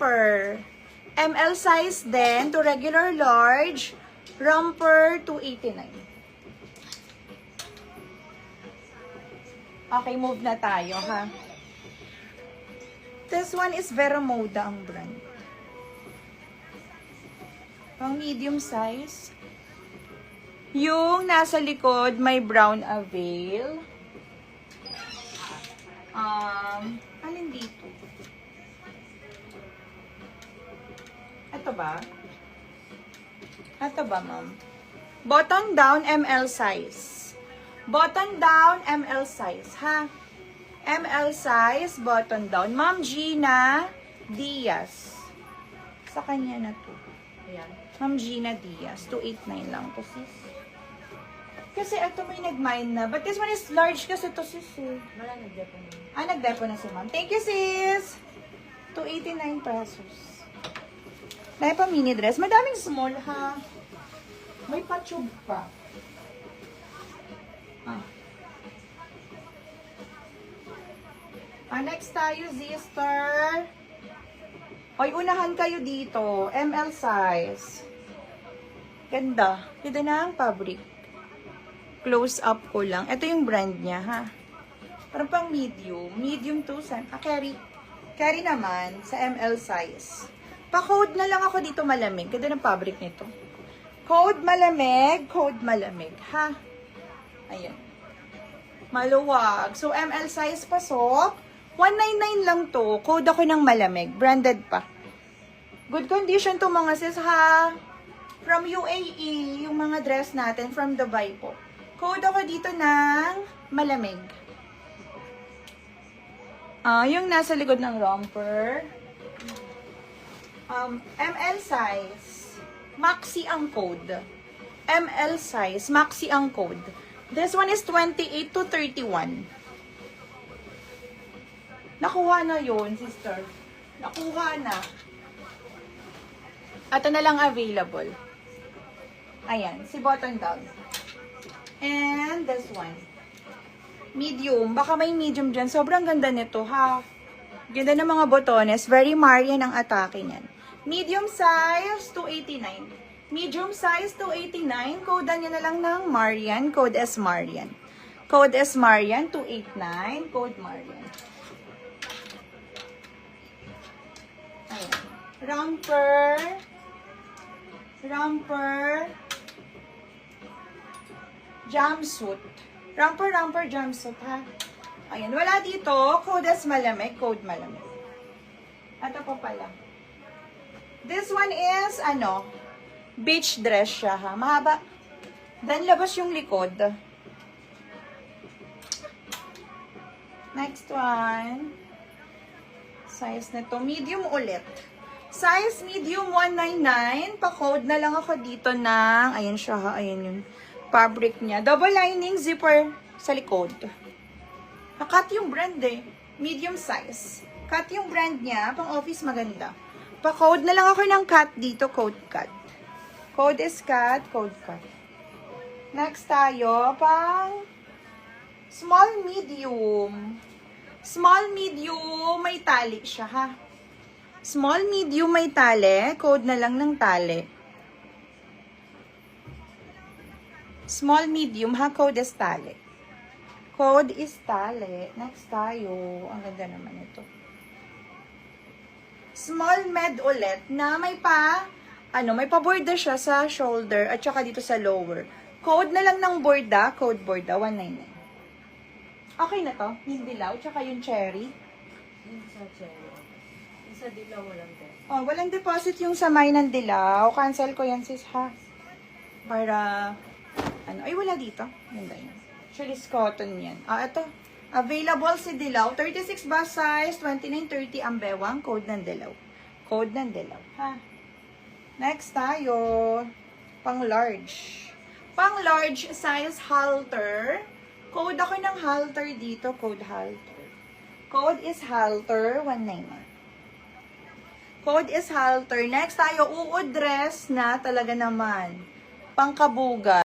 romper. ML size din to regular large. Romper 289. Okay, move na tayo, ha? This one is Vera Moda ang brand. Pang medium size. Yung nasa likod, may brown avail. Alin dito? Ito ba? Ito ba, ma'am? Button down, ML size. Button down, ML size, ha? ML size, button down. Ma'am Gina Diaz. Sa kanya na to. Ayan. Ma'am Gina Diaz. 289 lang to, sis. Kasi ito may nag-mine na. But this one is large kasi to, sis. Wala, nagdepo na. Nagdepo na si ma'am. Thank you, sis. 289 pesos. Dahil pa mini dress. Madaming small, ha? May pa-tube pa. Next tayo, Z-Star. Hoy, unahan kayo dito. ML size. Ganda. Ganda na ang fabric. Close up ko lang. Ito yung brand niya, ha? Parang pang medium. Medium to, carry. Carry naman sa ML size. Pa-code na lang ako dito malamig. Ganda ng fabric nito. Code malamig. Code malamig, ha? Ayan. Maluwag. So, ML size pasok. 199 lang to. Code ako ng malamig. Branded pa. Good condition to mga sis, ha? From UAE, yung mga dress natin. From Dubai po. Code ako dito ng malamig. Yung nasa likod ng romper. ML size. Maxi ang code. ML size. Maxi ang code. This one is 28 to 31. Nakuha na yun, sister. Nakuha na. Ito na lang available. Ayan, si button down. And this one. Medium. Baka may medium dyan. Sobrang ganda nito, ha? Ganda ng mga botones. Very Marian ang atake niyan. Medium size, 289. Medium size, 289. Code niya na lang ng Marian. Code S Marian. Code S Marian, 289. Code Marian. Ayan. Romper. Romper. Jumpsuit. Romper jumpsuit, ha? Ayan. Wala dito. Code S malamig. Code malamig. Ito pa pala. This one is, beach dress siya, ha? Mahaba. Then, labas yung likod. Next one. Size na to. Medium ulit. Size medium 199. Pa-code na lang ako dito ng, ayan siya, ha? Ayan yung fabric niya. Double lining zipper sa likod. Cut yung brand eh. Medium size. Cut yung brand niya. Pang office maganda. Pa-code na lang ako ng cut dito. Code cut. Code is cut. Code cut. Next tayo. Pang small medium. Small medium. May tali siya, ha? Small medium may tali. Code na lang ng tali. Small medium, ha? Code is tali. Code is tali. Next tayo. Ang ganda naman ito. Small med ulit na may may pa-borda siya sa shoulder at saka dito sa lower. Code na lang ng borda. Code borda, 199. Okay na to? Yung dilaw, tsaka yung cherry. Yung sa cherry. Yung sa dilaw, walang depo. Oh, walang deposit yung sa may ng dilaw. Cancel ko yan, sis, ha? Para, ay, wala dito. Ganda yan. Actually, cotton yan. Ito. Available si dilaw. 36 bust size, 29.30 ang bewang. Code ng dilaw. Code ng dilaw, ha? Next tayo. Pang large. Pang large size halter. Code ako ng halter dito. Code halter. Code is halter 199. Code is halter. Next tayo, uod dress na talaga naman. Pangkabuga.